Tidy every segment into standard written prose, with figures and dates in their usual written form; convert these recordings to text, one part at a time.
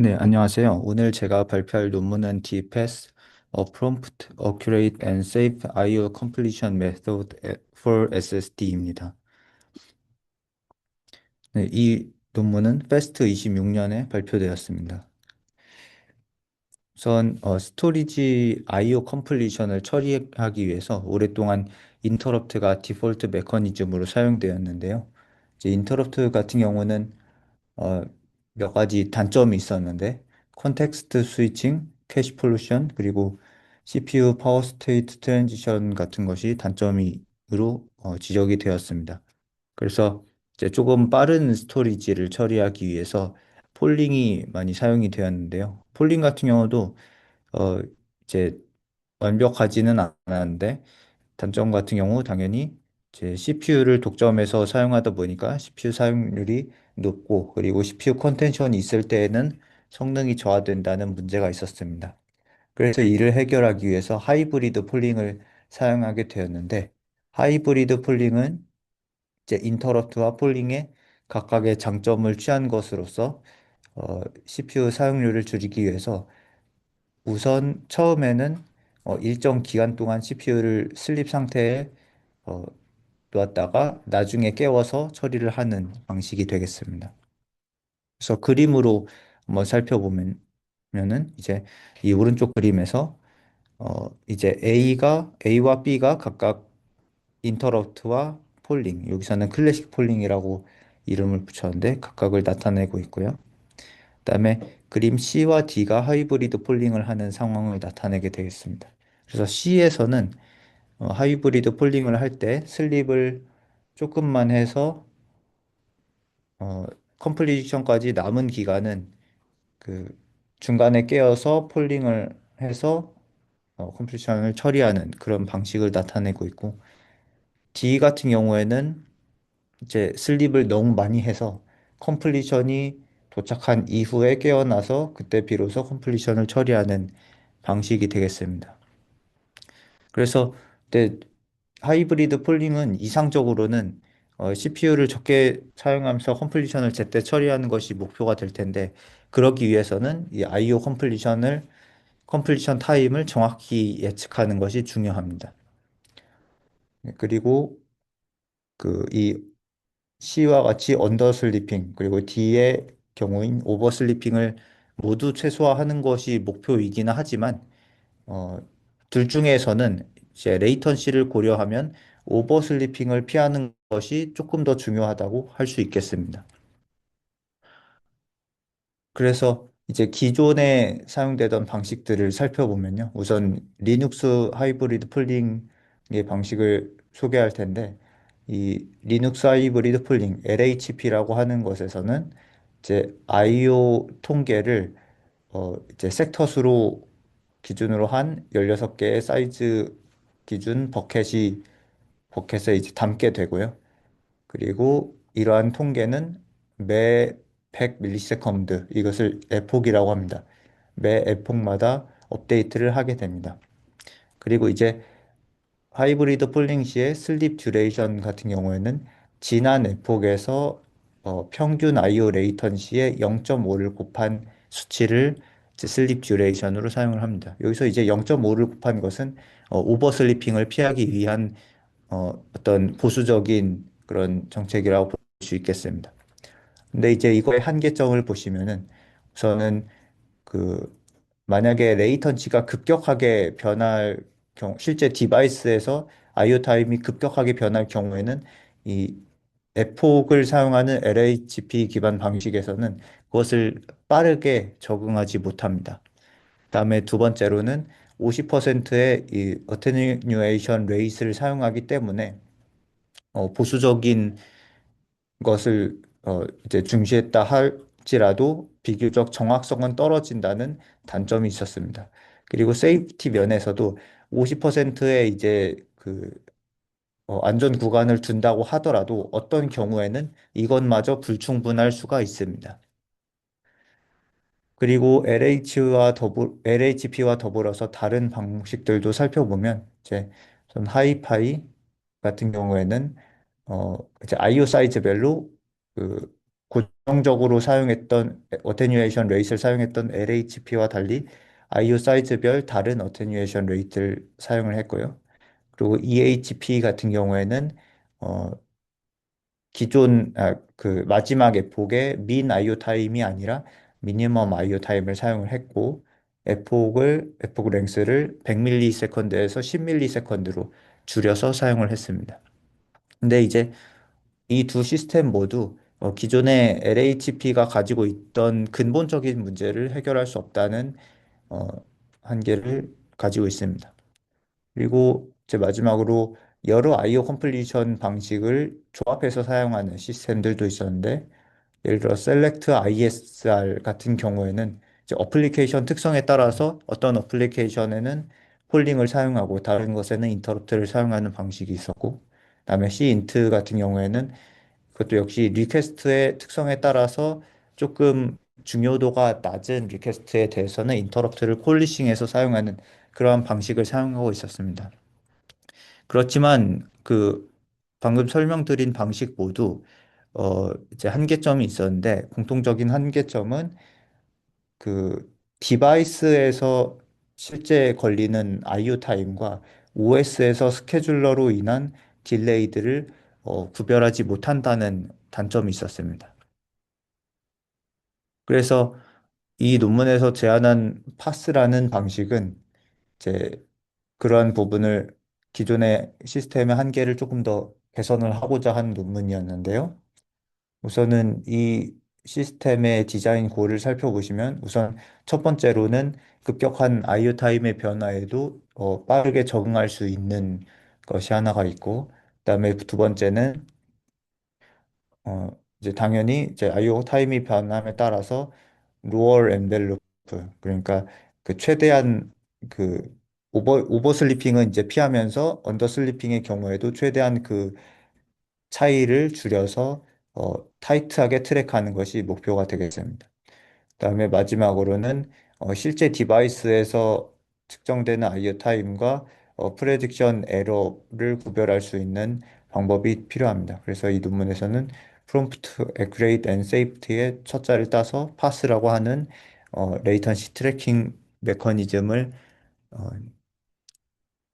네, 안녕하세요. 오늘 제가 발표할 논문은 DPath, A Prompt Accurate and Safe I/O Completion Method for SSD입니다. 네, 이 논문은 FAST 26년에 발표되었습니다. 우선 스토리지 I/O 컴플리션을 처리하기 위해서 오랫동안 인터럽트가 디폴트 메커니즘으로 사용되었는데요. 이제 인터럽트 같은 경우는 어, 몇 가지 단점이 있었는데 컨텍스트 스위칭, 캐시 폴루션, 그리고 CPU 파워 스테이트 트랜지션 같은 것이 단점으로 지적이 되었습니다. 그래서 이제 조금 빠른 스토리지를 처리하기 위해서 폴링이 많이 사용이 되었는데요. 폴링 같은 경우도 어, 이제 완벽하지는 않았는데 단점 같은 경우 당연히 제 CPU를 독점해서 사용하다 보니까 CPU 사용률이 높고 그리고 CPU 컨텐션이 있을 때에는 성능이 저하된다는 문제가 있었습니다. 그래서 이를 해결하기 위해서 하이브리드 폴링을 사용하게 되었는데 하이브리드 폴링은 이제 인터럽트와 폴링의 각각의 장점을 취한 것으로서 CPU 사용률을 줄이기 위해서 우선 처음에는 일정 기간 동안 CPU를 슬립 상태에 어, 놓았다가 나중에 깨워서 처리를 하는 방식이 되겠습니다. 그래서 그림으로 한번 살펴보면은 이제 이 오른쪽 그림에서 이제 A와 B가 각각 인터럽트와 폴링, 여기서는 클래식 폴링이라고 이름을 붙였는데 각각을 나타내고 있고요. 그다음에 그림 C와 D가 하이브리드 폴링을 하는 상황을 나타내게 되겠습니다. 그래서 C에서는 하이브리드 폴링을 할 때 슬립을 조금만 해서 어, 컴플리션까지 남은 기간은 그 중간에 깨어서 폴링을 해서 컴플리션을 처리하는 그런 방식을 나타내고 있고 D 같은 경우에는 이제 슬립을 너무 많이 해서 컴플리션이 도착한 이후에 깨어나서 그때 비로소 컴플리션을 처리하는 방식이 되겠습니다. 그래서 네, 하이브리드 폴링은 이상적으로는 CPU를 적게 사용하면서 컴플리션을 제때 처리하는 것이 목표가 될 텐데 그러기 위해서는 이 I/O 컴플리션 타임을 정확히 예측하는 것이 중요합니다. 네, 그리고 이 C와 같이 언더슬리핑 그리고 D의 경우인 오버슬리핑을 모두 최소화하는 것이 목표이기는 하지만 어, 둘 중에서는 이제 레이턴시를 고려하면 오버슬리핑을 피하는 것이 조금 더 중요하다고 할 수 있겠습니다. 그래서 이제 기존에 사용되던 방식들을 살펴보면요. 우선 리눅스 하이브리드 폴링의 방식을 소개할 텐데, 이 리눅스 하이브리드 폴링, LHP라고 하는 것에서는 이제 IO 통계를 이제 섹터 수로 기준으로 한 16개의 사이즈 기준 버켓에 이제 담게 되고요. 그리고 이러한 통계는 매 100ms 이것을 에폭이라고 합니다. 매 에폭마다 업데이트를 하게 됩니다. 그리고 이제 하이브리드 폴링 시의 슬립 듀레이션 같은 경우에는 지난 에폭에서 평균 IO 레이턴시의 0.5를 곱한 수치를 이제 슬립 듀레이션으로 사용을 합니다. 여기서 이제 0.5를 곱한 것은 오버 슬리핑을 피하기 위한 어떤 보수적인 그런 정책이라고 볼 수 있겠습니다. 근데 이제 이거의 한계점을 보시면은 우선은 그 만약에 레이턴치가 급격하게 변할 실제 디바이스에서 IO 타임이 급격하게 변할 경우에는 이 에폭을 사용하는 LHP 기반 방식에서는 그것을 빠르게 적응하지 못합니다. 그다음에 두 번째로는 50%의 이 어테뉴에이션 레이스를 사용하기 때문에 보수적인 것을 이제 중시했다 할지라도 비교적 정확성은 떨어진다는 단점이 있었습니다. 그리고 세이프티 면에서도 50%의 이제 안전 구간을 둔다고 하더라도 어떤 경우에는 이것마저 불충분할 수가 있습니다. 그리고 LHP와 더불어서 다른 방식들도 살펴보면 이제 전 하이파이 같은 경우에는 이제 IO 사이즈별로 고정적으로 사용했던 어테뉴에이션 레이트를 사용했던 LHP와 달리 IO 사이즈별 다른 어테뉴에이션 레이트를 사용을 했고요. 그리고 EHP 같은 경우에는 어, 그 마지막 에폭의 민 IO 타임이 아니라 미니멈 IO 타임을 사용을 했고 에폭 랭스를 100ms에서 10ms로 줄여서 사용을 했습니다. 근데 이제 이 두 시스템 모두 기존의 LHP가 가지고 있던 근본적인 문제를 해결할 수 없다는 어, 한계를 가지고 있습니다. 그리고 이제 마지막으로 여러 IO 컴플리션 방식을 조합해서 사용하는 시스템들도 있었는데 예를 들어 Select ISR 같은 경우에는 이제 어플리케이션 특성에 따라서 어떤 어플리케이션에는 폴링을 사용하고 다른 것에는 인터럽트를 사용하는 방식이 있었고 그다음에 Cint 같은 경우에는 그것도 역시 리퀘스트의 특성에 따라서 조금 중요도가 낮은 리퀘스트에 대해서는 인터럽트를 콜리싱해서 사용하는 그러한 방식을 사용하고 있었습니다. 그렇지만 그 방금 설명드린 방식 모두 이제 한계점이 있었는데 공통적인 한계점은 그 디바이스에서 실제 걸리는 IO 타임과 OS에서 스케줄러로 인한 딜레이들을 구별하지 못한다는 단점이 있었습니다. 그래서 이 논문에서 제안한 파스라는 방식은 이제 그러한 부분을 기존의 시스템의 한계를 조금 더 개선을 하고자 한 논문이었는데요. 우선은 이 시스템의 디자인 고를 살펴보시면 우선 첫 번째로는 급격한 IO 타임의 변화에도 빠르게 적응할 수 있는 것이 하나가 있고, 그다음에 두 번째는 이제 당연히 이제 IO 타임이 변함에 따라서 로어 엔벨로프 그러니까 그 최대한 그 오버 슬리핑은 이제 피하면서 언더 슬리핑의 경우에도 최대한 그 차이를 줄여서 타이트하게 트랙하는 것이 목표가 되겠습니다. 그다음에 마지막으로는 실제 디바이스에서 측정되는 IO 타임과 프레딕션 에러를 구별할 수 있는 방법이 필요합니다. 그래서 이 논문에서는 프롬프트 액유레이트 앤 세이프티의 첫 자를 따서 파스라고 하는 레이턴시 트래킹 메커니즘을 어,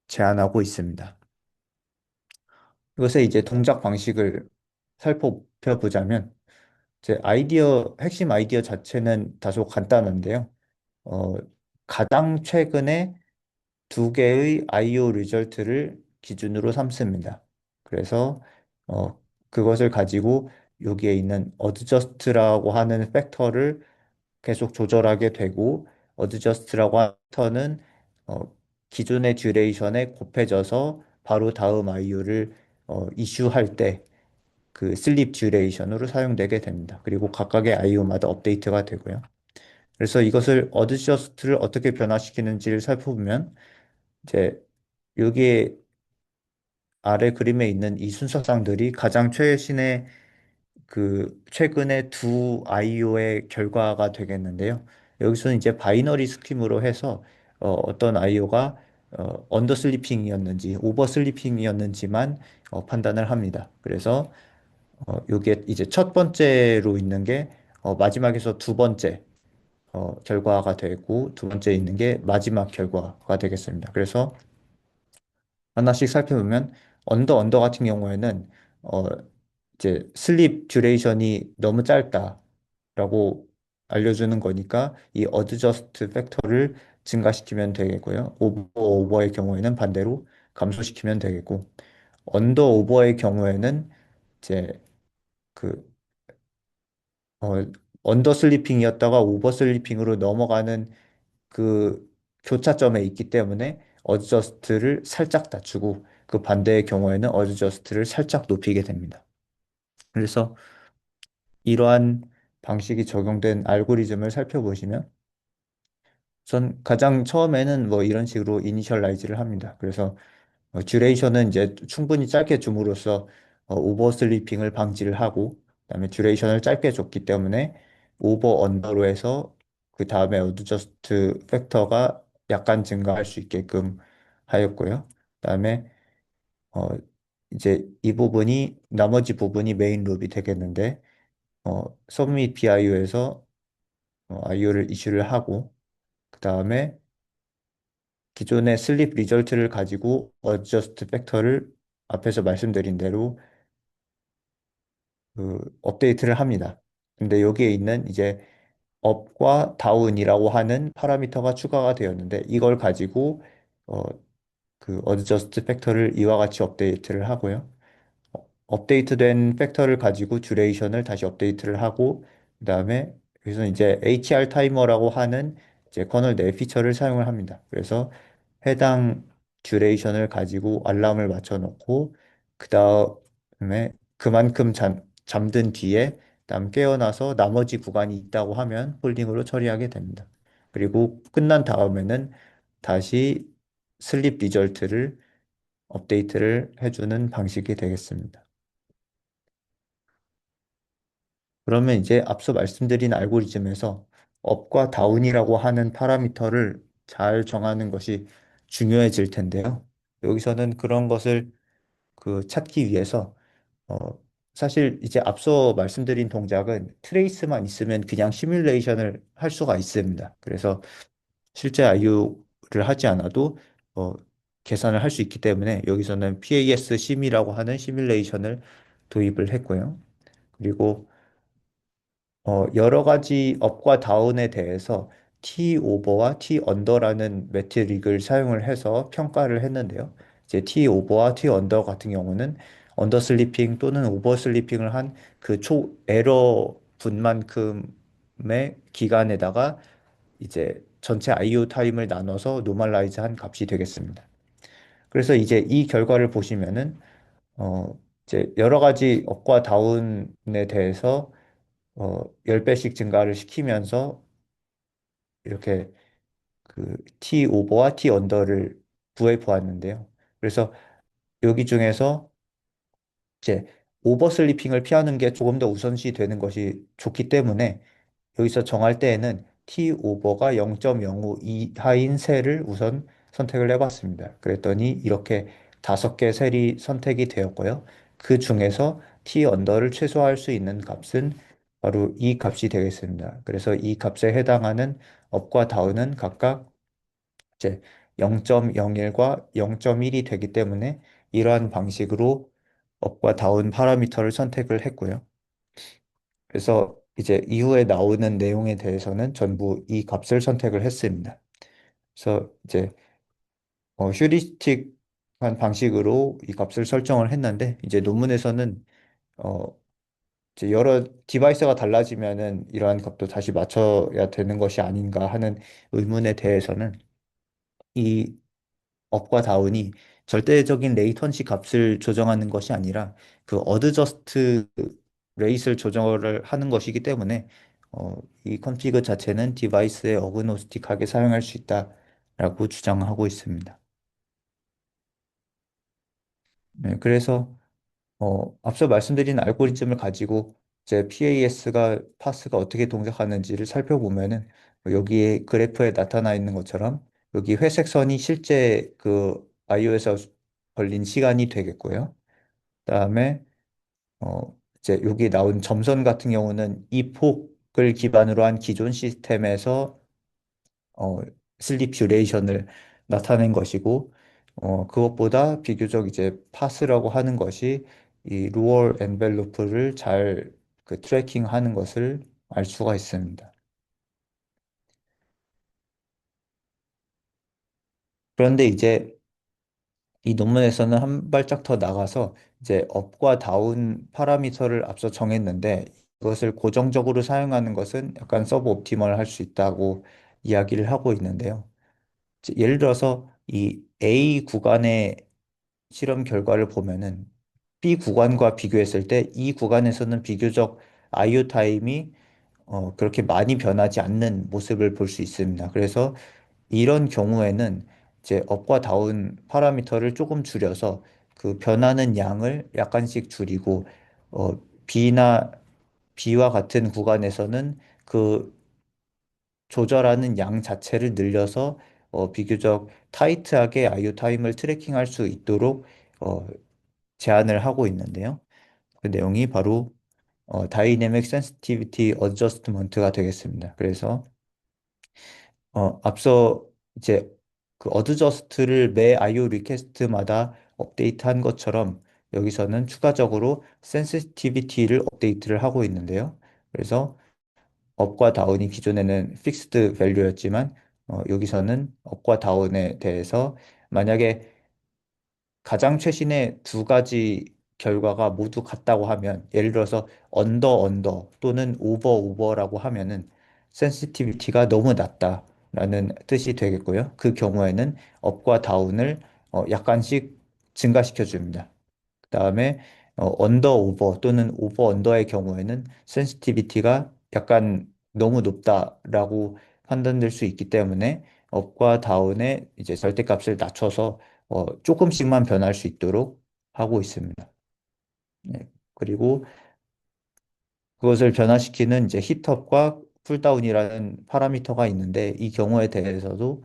제안하고 있습니다. 이것의 이제 동작 방식을 살펴보자면 제 핵심 아이디어 자체는 다소 간단한데요. 어, 가장 최근에 두 개의 IO 리절트를 기준으로 삼습니다. 그래서 그것을 가지고 여기에 있는 어드저스트라고 하는 팩터를 계속 조절하게 되고 어드저스트라고 하는 팩터는 어, 기존의 듀레이션에 곱해져서 바로 다음 IO를 이슈할 때 그 슬립 듀레이션으로 사용되게 됩니다. 그리고 각각의 IO마다 업데이트가 되고요. 그래서 이것을 어드저스트를 어떻게 변화시키는지를 살펴보면 이제 여기에 아래 그림에 있는 이 순서상들이 가장 최신의 그 최근의 두 IO의 결과가 되겠는데요. 여기서는 이제 바이너리 스킴으로 해서 어떤 IO가 언더 슬리핑이었는지 오버 슬리핑이었는지만 판단을 합니다. 그래서 요게 이제 첫 번째로 있는 게 마지막에서 두 번째 결과가 되고 두 번째 있는 게 마지막 결과가 되겠습니다. 그래서 하나씩 살펴보면 언더 같은 경우에는 어 이제 슬립 듀레이션이 너무 짧다라고 알려주는 거니까 이 어드저스트 팩터를 증가시키면 되겠고요. 오버의 경우에는 반대로 감소시키면 되겠고 언더 오버의 경우에는 이제 그 어, 언더 슬리핑이었다가 오버 슬리핑으로 넘어가는 그 교차점에 있기 때문에 어드저스트를 살짝 낮추고 그 반대의 경우에는 어드저스트를 살짝 높이게 됩니다. 그래서 이러한 방식이 적용된 알고리즘을 살펴보시면 전 가장 처음에는 뭐 이런 식으로 이니셜라이즈를 합니다. 그래서 듀레이션은 이제 충분히 짧게 줌으로써 오버 슬리핑을 방지를 하고 그다음에 듀레이션을 짧게 줬기 때문에 오버 언더로 해서 그 다음에 어드저스트 팩터가 약간 증가할 수 있게끔 하였고요. 그다음에 어 이제 이 부분이 나머지 부분이 메인 룹이 되겠는데 서밋 BIO에서 IO를 이슈를 하고 그 다음에 기존의 슬립 리절트를 가지고 어저스트 팩터를 앞에서 말씀드린 대로 그 업데이트를 합니다. 근데 여기에 있는 이제 업과 다운이라고 하는 파라미터가 추가가 되었는데 이걸 가지고 어, 그 어드저스트 팩터를 이와 같이 업데이트를 하고요. 업데이트된 팩터를 가지고 듀레이션을 다시 업데이트를 하고 그다음에 여기서 이제 HR 타이머라고 하는 이제 커널 내 피처를 사용을 합니다. 그래서 해당 듀레이션을 가지고 알람을 맞춰 놓고 그다음에 그만큼 잠든 뒤에 그다음 깨어나서 나머지 구간이 있다고 하면 홀딩으로 처리하게 됩니다. 그리고 끝난 다음에는 다시 슬립 리절트를 업데이트를 해주는 방식이 되겠습니다. 그러면 이제 앞서 말씀드린 알고리즘에서 업과 다운이라고 하는 파라미터를 잘 정하는 것이 중요해질 텐데요. 여기서는 그런 것을 찾기 위해서 어, 사실 이제 앞서 말씀드린 동작은 트레이스만 있으면 그냥 시뮬레이션을 할 수가 있습니다. 그래서 실제 IO를 하지 않아도 어, 계산을 할 수 있기 때문에 여기서는 PAS 심이라고 하는 시뮬레이션을 도입을 했고요. 그리고 여러 가지 업과 다운에 대해서 T 오버와 T 언더라는 매트릭을 사용을 해서 평가를 했는데요. 이제 T 오버와 T 언더 같은 경우는 언더 슬리핑 또는 오버 슬리핑을 한 그 초 에러 분만큼의 기간에다가 이제 전체 IO 타임을 나눠서 노멀라이즈 한 값이 되겠습니다. 그래서 이제 이 결과를 보시면은 이제 여러 가지 업과 다운에 대해서 10배씩 증가를 시키면서 이렇게 T 오버와 T 언더를 구해 보았는데요. 그래서 여기 중에서 이제 오버 슬리핑을 피하는 게 조금 더 우선시 되는 것이 좋기 때문에 여기서 정할 때에는 T 오버가 0.05 이하인 셀을 우선 선택을 해봤습니다. 그랬더니 이렇게 5개 셀이 선택이 되었고요. 그 중에서 T 언더를 최소화할 수 있는 값은 바로 이 값이 되겠습니다. 그래서 이 값에 해당하는 업과 다운은 각각 이제 0.01과 0.1이 되기 때문에 이러한 방식으로 업과 다운 파라미터를 선택을 했고요. 그래서 이제 이후에 나오는 내용에 대해서는 전부 이 값을 선택을 했습니다. 그래서 이제 휴리스틱한 방식으로 이 값을 설정을 했는데 이제 논문에서는 어, 이제 여러 디바이스가 달라지면은 이러한 값도 다시 맞춰야 되는 것이 아닌가 하는 의문에 대해서는 이 업과 다운이 절대적인 레이턴시 값을 조정하는 것이 아니라 그 어드저스트 레이스를 조정을 하는 것이기 때문에 이 컨피그 자체는 디바이스에 어그노스틱하게 사용할 수 있다라고 주장하고 있습니다. 네, 그래서 앞서 말씀드린 알고리즘을 가지고 이제 PAS가 파스가 어떻게 동작하는지를 살펴보면은 여기에 그래프에 나타나 있는 것처럼 여기 회색 선이 실제 그 iO에서 걸린 시간이 되겠고요. 그다음에 이제 여기 나온 점선 같은 경우는 이 폭을 기반으로 한 기존 시스템에서 어, 슬립 듀레이션을 나타낸 것이고 그것보다 비교적 이제 파스라고 하는 것이 이 루얼 엔벨로프를 잘 트래킹하는 것을 알 수가 있습니다. 그런데 이제 이 논문에서는 한 발짝 더 나가서 이제 업과 다운 파라미터를 앞서 정했는데 이것을 고정적으로 사용하는 것은 약간 서브 옵티멀 할 수 있다고 이야기를 하고 있는데요. 예를 들어서 이 A 구간의 실험 결과를 보면은 B 구간과 비교했을 때 이 구간에서는 비교적 IO 타임이 그렇게 많이 변하지 않는 모습을 볼 수 있습니다. 그래서 이런 경우에는 이제 업과 다운 파라미터를 조금 줄여서 그 변하는 양을 약간씩 줄이고 어, B나 B와 같은 구간에서는 그 조절하는 양 자체를 늘려서 비교적 타이트하게 IO 타임을 트래킹할 수 있도록 어, 제안을 하고 있는데요. 그 내용이 바로 다이내믹 센시티비티 어저스트먼트가 되겠습니다. 그래서 앞서 이제 그 어드저스트를 매 IO 리퀘스트마다 업데이트한 것처럼 여기서는 추가적으로 센시티비티를 업데이트를 하고 있는데요. 그래서 업과 다운이 기존에는 픽스드 밸류였지만 여기서는 업과 다운에 대해서 만약에 가장 최신의 두 가지 결과가 모두 같다고 하면 예를 들어서 언더 또는 오버라고 하면은 센시티비티가 너무 낮다라는 뜻이 되겠고요. 그 경우에는 업과 다운을 약간씩 증가시켜 줍니다. 그다음에 오버 또는 오버 언더의 경우에는 센시티비티가 약간 너무 높다라고 판단될 수 있기 때문에 업과 다운의 이제 절대값을 낮춰서 조금씩만 변할 수 있도록 하고 있습니다. 네. 그리고 그것을 변화시키는 이제 히트업과 쿨다운이라는 파라미터가 있는데 이 경우에 대해서도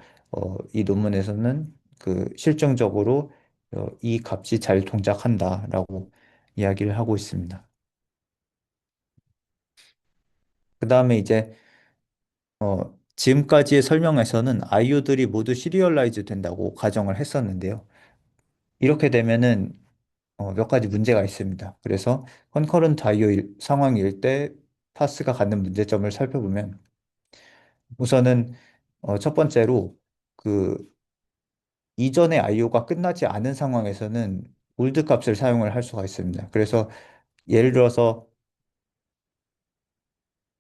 이 논문에서는 그 실증적으로 이 값이 잘 동작한다라고 이야기를 하고 있습니다. 그 다음에 이제 지금까지의 설명에서는 아이오들이 모두 시리얼라이즈 된다고 가정을 했었는데요. 이렇게 되면은 몇 가지 문제가 있습니다. 그래서 컨커런트 IO 상황일 때 파스가 갖는 문제점을 살펴보면 우선은 첫 번째로 그 이전의 IO가 끝나지 않은 상황에서는 올드 값을 사용을 할 수가 있습니다. 그래서 예를 들어서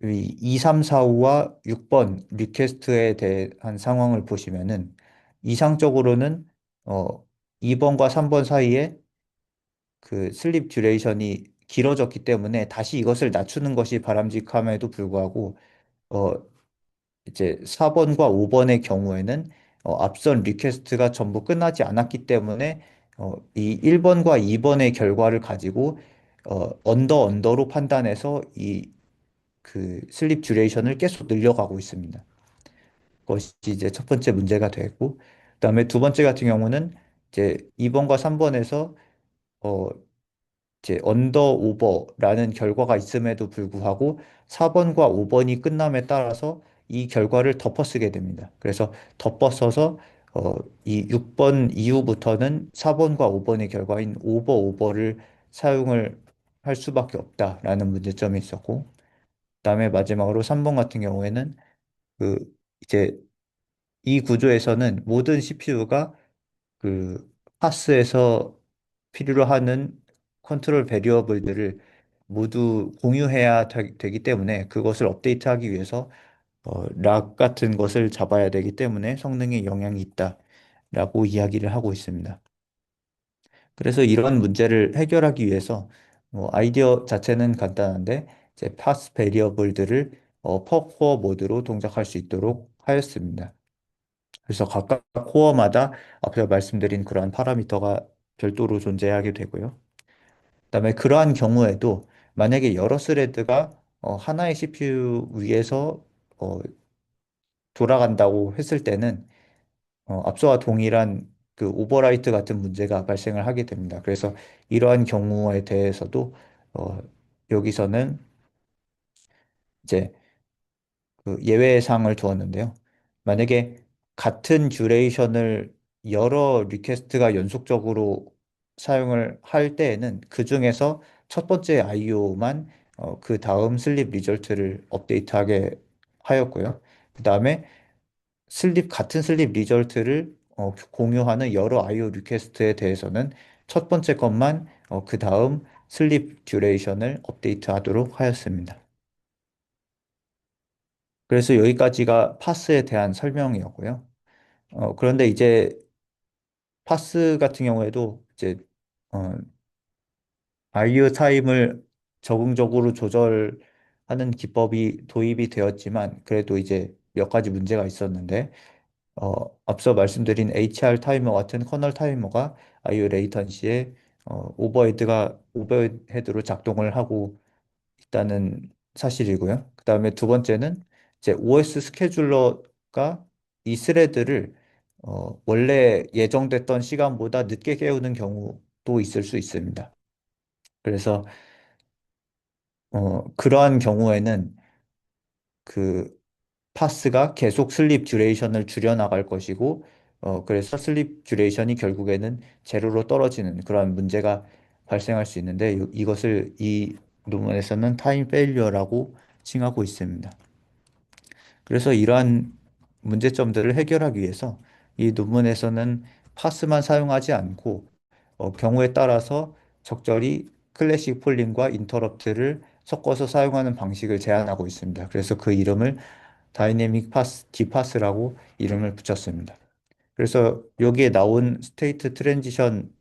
이 2, 3, 4, 5와 6번 리퀘스트에 대한 상황을 보시면은 이상적으로는 어 2번과 3번 사이에 그 슬립 듀레이션이 길어졌기 때문에 다시 이것을 낮추는 것이 바람직함에도 불구하고 어 이제 4번과 5번의 경우에는 앞선 리퀘스트가 전부 끝나지 않았기 때문에 이 1번과 2번의 결과를 가지고 언더로 판단해서 이 그 슬립 듀레이션을 계속 늘려가고 있습니다. 그것이 이제 첫 번째 문제가 되고, 그다음에 두 번째 같은 경우는 이제 2번과 3번에서 어 이제 오버라는 결과가 있음에도 불구하고 4번과 5번이 끝남에 따라서 이 결과를 덮어쓰게 됩니다. 그래서 덮어써서 이 6번 이후부터는 4번과 5번의 결과인 오버를 사용을 할 수밖에 없다라는 문제점이 있었고, 그다음에 마지막으로 3번 같은 경우에는 그 이제 이 구조에서는 모든 CPU가 그 파스에서 필요로 하는 컨트롤 베리어블들을 모두 공유해야 되기 때문에 그것을 업데이트하기 위해서 락 같은 것을 잡아야 되기 때문에 성능에 영향이 있다라고 이야기를 하고 있습니다. 그래서 이런 문제를 해결하기 위해서 아이디어 자체는 간단한데 이제 파스 베리어블들을 퍼 코어 모드로 동작할 수 있도록 하였습니다. 그래서 각각 코어마다 앞서 말씀드린 그러한 파라미터가 별도로 존재하게 되고요. 그다음에 그러한 경우에도 만약에 여러 스레드가 하나의 CPU 위에서 어, 돌아간다고 했을 때는 앞서와 동일한 그 오버라이트 같은 문제가 발생을 하게 됩니다. 그래서 이러한 경우에 대해서도 어, 여기서는 이제 그 예외 사항을 두었는데요. 만약에 같은 듀레이션을 여러 리퀘스트가 연속적으로 사용을 할 때에는 그 중에서 첫 번째 IO만 그 다음 슬립 리절트를 업데이트하게 하였고요. 그 다음에 같은 슬립 리절트를 공유하는 여러 IO 리퀘스트에 대해서는 첫 번째 것만 그 다음 슬립 듀레이션을 업데이트하도록 하였습니다. 그래서 여기까지가 파스에 대한 설명이었고요. 그런데 이제 파스 같은 경우에도 이제 어, IO 타임을 적응적으로 조절하는 기법이 도입이 되었지만 그래도 이제 몇 가지 문제가 있었는데 앞서 말씀드린 HR 타이머 같은 커널 타이머가 IO 레이턴시에 오버헤드로 작동을 하고 있다는 사실이고요. 그 다음에 두 번째는 이제 OS 스케줄러가 이 스레드를 원래 예정됐던 시간보다 늦게 깨우는 경우도 있을 수 있습니다. 그래서 그러한 경우에는 그 파스가 계속 슬립 듀레이션을 줄여나갈 것이고, 그래서 슬립 듀레이션이 결국에는 제로로 떨어지는 그런 문제가 발생할 수 있는데, 이것을 이 논문에서는 타임 페일리어라고 칭하고 있습니다. 그래서 이러한 문제점들을 해결하기 위해서 이 논문에서는 파스만 사용하지 않고 경우에 따라서 적절히 클래식 폴링과 인터럽트를 섞어서 사용하는 방식을 제안하고 있습니다. 그래서 그 이름을 다이내믹 파스, 디파스라고 이름을 붙였습니다. 그래서 여기에 나온 스테이트 트랜지션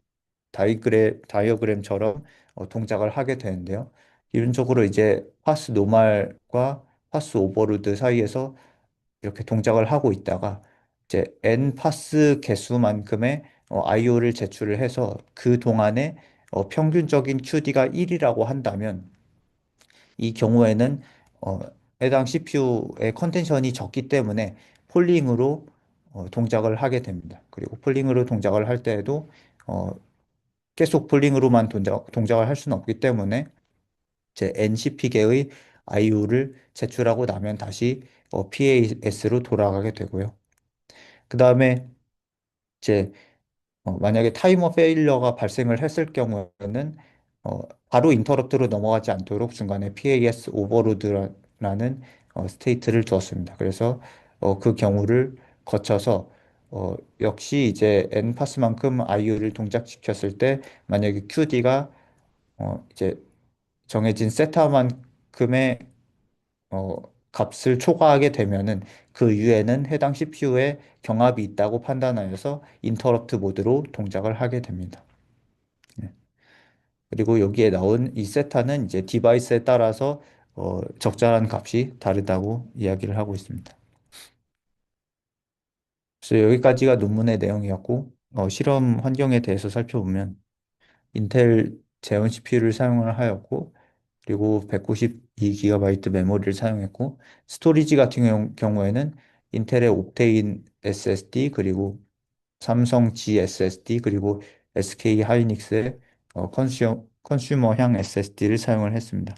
다이어그램처럼 동작을 하게 되는데요. 기본적으로 이제 파스 노말과 파스 오버로드 사이에서 이렇게 동작을 하고 있다가 이제 n 파스 개수만큼의 IO를 제출을 해서 그 동안에 평균적인 QD가 1이라고 한다면 이 경우에는 어, 해당 CPU의 컨텐션이 적기 때문에 폴링으로 동작을 하게 됩니다. 그리고 폴링으로 동작을 할 때에도 어, 계속 폴링으로만 동작을 할 수는 없기 때문에 제 NCP계의 IO를 제출하고 나면 다시 PAS로 돌아가게 되고요. 그 다음에 이제 만약에 타이머 페일러가 발생을 했을 경우에는 바로 인터럽트로 넘어가지 않도록 중간에 PAS 오버로드라는 스테이트를 두었습니다. 그래서 그 경우를 거쳐서 역시 이제 n파스만큼 IO를 동작시켰을 때 만약에 QD가 이제 정해진 세타만큼의 어, 값을 초과하게 되면은 그 이후에는 해당 CPU에 경합이 있다고 판단하여서 인터럽트 모드로 동작을 하게 됩니다. 네. 그리고 여기에 나온 이 세타는 이제 디바이스에 따라서 적절한 값이 다르다고 이야기를 하고 있습니다. 그래서 여기까지가 논문의 내용이었고, 실험 환경에 대해서 살펴보면 인텔 제온 CPU를 사용을 하였고, 그리고 192GB 메모리를 사용했고, 스토리지 같은 경우에는 인텔의 옵테인 SSD, 그리고 삼성 G SSD, 그리고 SK 하이닉스의 컨슈머형 SSD를 사용을 했습니다.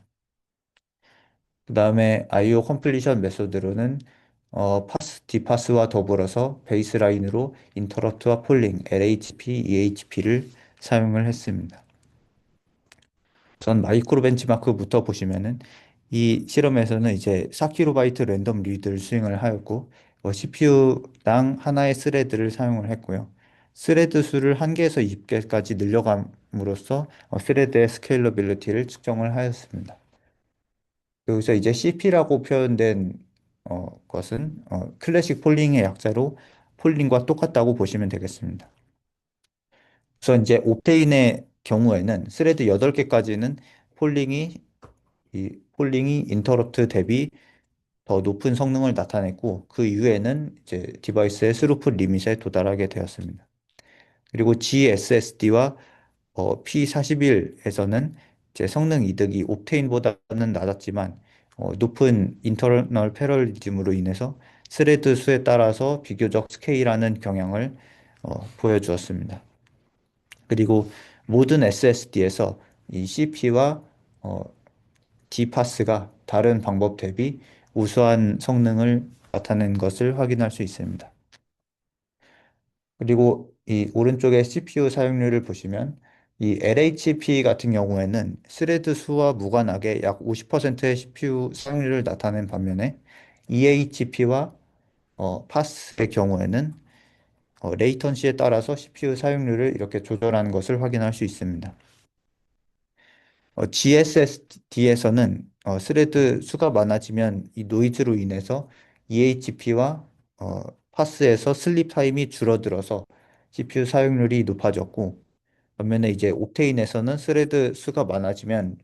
그 다음에 IO 컴플리션 메소드로는 디파스와 더불어서 베이스라인으로 인터럽트와 폴링, LHP, EHP를 사용을 했습니다. 전 마이크로 벤치마크부터 보시면은 이 실험에서는 이제 4KB 랜덤 리드를 수행을 하였고 CPU당 하나의 스레드를 사용을 했고요. 스레드 수를 1개에서 20개까지 늘려감으로써 스레드의 스케일러빌리티를 측정을 하였습니다. 여기서 이제 CP라고 표현된 것은 클래식 폴링의 약자로 폴링과 똑같다고 보시면 되겠습니다. 우선 이제 옵테인의 경우에는 스레드 8개까지는 폴링이 폴링이 인터럽트 대비 더 높은 성능을 나타냈고 그 이후에는 이제 디바이스의 스루풋 리밋에 도달하게 되었습니다. 그리고 GSSD와 P41에서는 이제 성능 이득이 옵테인보다는 낮았지만 높은 인터널 패러리즘으로 인해서 스레드 수에 따라서 비교적 스케일하는 경향을 보여주었습니다. 그리고 모든 SSD에서 이 CP와 D파스가 다른 방법 대비 우수한 성능을 나타낸 것을 확인할 수 있습니다. 그리고 이 오른쪽에 CPU 사용률을 보시면 이 LHP 같은 경우에는 스레드 수와 무관하게 약 50%의 CPU 사용률을 나타낸 반면에 EHP와 파스의 경우에는 레이턴시에 따라서 CPU 사용률을 이렇게 조절하는 것을 확인할 수 있습니다. GSSD에서는 스레드 수가 많아지면 이 노이즈로 인해서 EHP와 파스에서 슬립 타임이 줄어들어서 CPU 사용률이 높아졌고 반면에 이제 옵테인에서는 스레드 수가 많아지면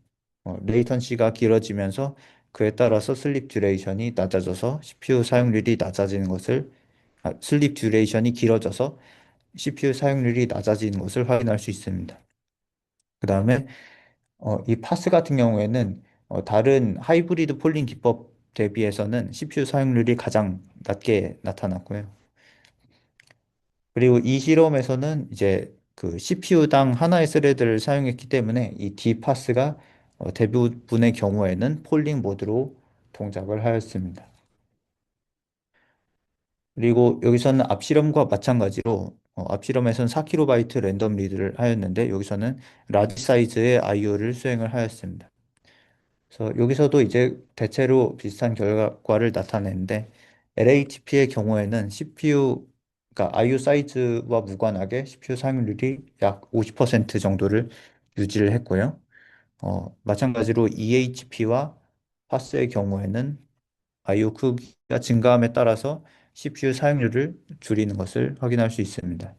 레이턴시가 길어지면서 그에 따라서 슬립 듀레이션이 낮아져서 CPU 사용률이 낮아지는 것을 슬립 듀레이션이 길어져서 CPU 사용률이 낮아지는 것을 확인할 수 있습니다. 그 다음에 이 파스 같은 경우에는 다른 하이브리드 폴링 기법 대비해서는 CPU 사용률이 가장 낮게 나타났고요. 그리고 이 실험에서는 이제 그 CPU당 하나의 스레드를 사용했기 때문에 이 D파스가 대부분의 경우에는 폴링 모드로 동작을 하였습니다. 그리고 여기서는 앞실험과 마찬가지로 앞실험에서는 4KB 랜덤 리드를 하였는데 여기서는 라지 사이즈의 IO를 수행을 하였습니다. 그래서 여기서도 이제 대체로 비슷한 결과를 나타내는데 LHP의 경우에는 CPU, 그러니까 IO 사이즈와 무관하게 CPU 사용률이 약 50% 정도를 유지를 했고요. 마찬가지로 EHP와 파스의 경우에는 IO 크기가 증가함에 따라서 CPU 사용률을 줄이는 것을 확인할 수 있습니다.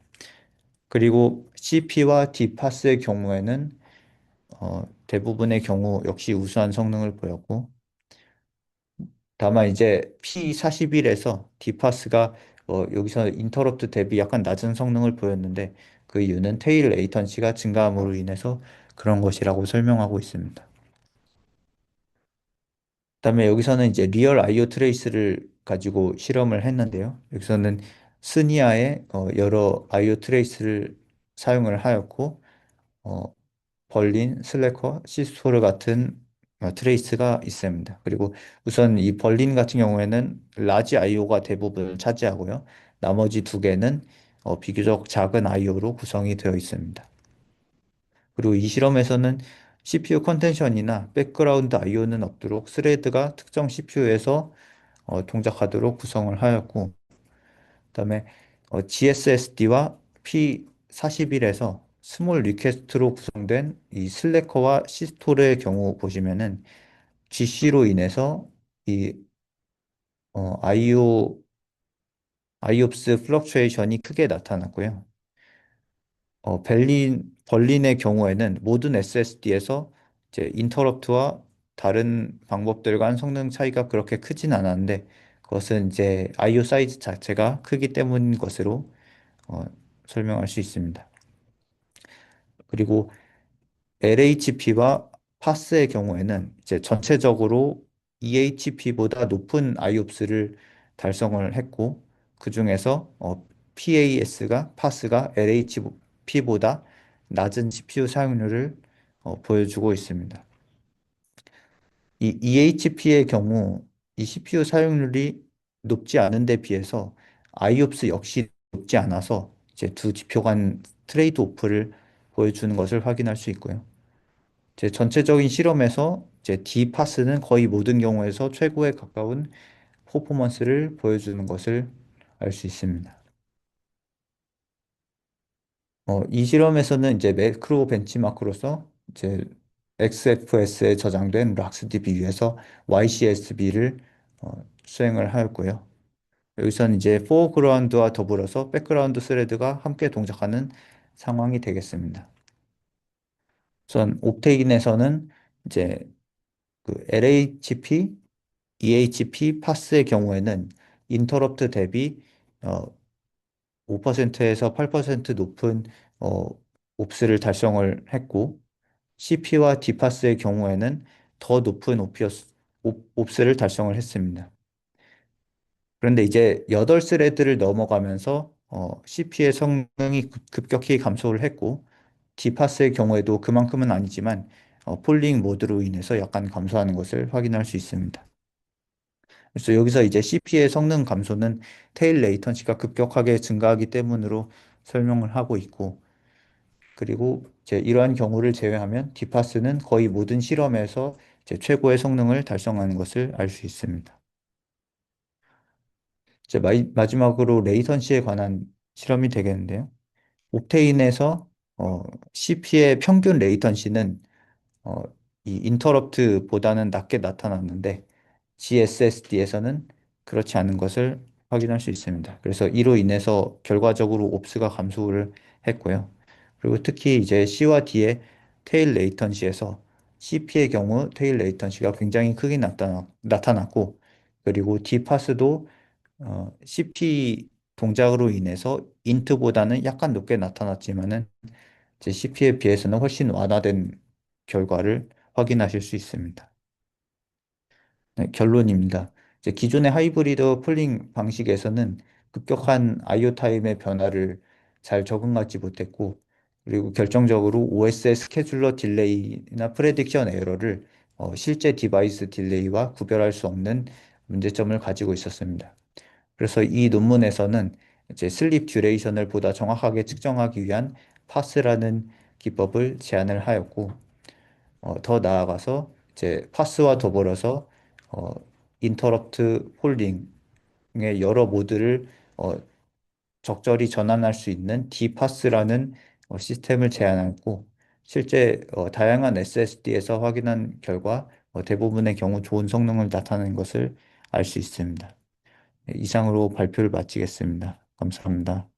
그리고 CP와 DPaS의 경우에는 대부분의 경우 역시 우수한 성능을 보였고, 다만 이제 P41에서 DPaS가 여기서 인터럽트 대비 약간 낮은 성능을 보였는데 그 이유는 테일 레이턴시가 증가함으로 인해서 그런 것이라고 설명하고 있습니다. 그다음에 여기서는 이제 리얼 IO 트레이스를 가지고 실험을 했는데요. 여기서는 스니아의 여러 IO 트레이스를 사용을 하였고 어, 벌린, 슬래커, 시스토르 같은 트레이스가 있습니다. 그리고 우선 이 벌린 같은 경우에는 라지 IO가 대부분을 차지하고요. 나머지 두 개는 비교적 작은 IO로 구성이 되어 있습니다. 그리고 이 실험에서는 CPU 컨텐션이나 백그라운드 IO는 없도록 스레드가 특정 CPU에서 동작하도록 구성을 하였고, 그다음에 GSSD와 P41에서 스몰 리퀘스트로 구성된 이 슬래커와 시스톨의 경우 보시면은 GC로 인해서 이 IOPS 플럭추에이션이 크게 나타났고요. 벌린의 경우에는 모든 SSD에서 이제 인터럽트와 다른 방법들과 한 성능 차이가 그렇게 크진 않았는데 그것은 이제 IO 사이즈 자체가 크기 때문인 것으로 어, 설명할 수 있습니다. 그리고 LHP와 파스의 경우에는 이제 전체적으로 EHP보다 높은 IOPS를 달성을 했고 그 중에서 파스가 LHP보다 낮은 CPU 사용률을 보여주고 있습니다. 이 EHP의 경우 이 CPU 사용률이 높지 않은 데 비해서 IOPS 역시 높지 않아서 이제 두 지표 간 트레이드 오프를 보여주는 것을 확인할 수 있고요. 제 전체적인 실험에서 이제 D파스는 거의 모든 경우에서 최고에 가까운 퍼포먼스를 보여주는 것을 알 수 있습니다. 이 실험에서는 이제 매크로 벤치마크로서 이제 XFS에 저장된 락스DB에서 YCSB를 수행을 하였고요. 여기서는 이제 포그라운드와 더불어서 백그라운드 스레드가 함께 동작하는 상황이 되겠습니다. 우선 옵테인에서는 이제 그 LHP, EHP, 파스의 경우에는 인터럽트 대비 어, 5%에서 8% 높은 어, 옵스를 달성을 했고 CP와 디파스의 경우에는 더 높은 옵스를 달성을 했습니다. 그런데 이제 8스레드를 넘어가면서 CP의 성능이 급격히 감소를 했고 디파스의 경우에도 그만큼은 아니지만 폴링 모드로 인해서 약간 감소하는 것을 확인할 수 있습니다. 그래서 여기서 이제 CP의 성능 감소는 테일 레이턴시가 급격하게 증가하기 때문으로 설명을 하고 있고, 그리고 이제 이러한 경우를 제외하면 디파스는 거의 모든 실험에서 이제 최고의 성능을 달성하는 것을 알 수 있습니다. 이제 마지막으로 레이턴시에 관한 실험이 되겠는데요. 옥테인에서 CP의 평균 레이턴시는 어, 이 인터럽트보다는 낮게 나타났는데 GSSD에서는 그렇지 않은 것을 확인할 수 있습니다. 그래서 이로 인해서 결과적으로 옵스가 감소를 했고요. 그리고 특히 이제 C와 D의 테일 레이턴시에서 CP의 경우 테일 레이턴시가 굉장히 크게 나타났고 그리고 D 파스도 CP 동작으로 인해서 인트보다는 약간 높게 나타났지만은 제 CP에 비해서는 훨씬 완화된 결과를 확인하실 수 있습니다. 네, 결론입니다. 이제 기존의 하이브리드 폴링 방식에서는 급격한 IO 타임의 변화를 잘 적응하지 못했고, 그리고 결정적으로 OS의 스케줄러 딜레이나 프레딕션 에러를 실제 디바이스 딜레이와 구별할 수 없는 문제점을 가지고 있었습니다. 그래서 이 논문에서는 이제 슬립 듀레이션을 보다 정확하게 측정하기 위한 파스라는 기법을 제안을 하였고, 더 나아가서 이제 파스와 더불어서 어, 인터럽트 폴링의 여러 모드를 어, 적절히 전환할 수 있는 D파스라는 시스템을 제안하고, 실제 다양한 SSD에서 확인한 결과 대부분의 경우 좋은 성능을 나타내는 것을 알 수 있습니다. 네, 이상으로 발표를 마치겠습니다. 감사합니다.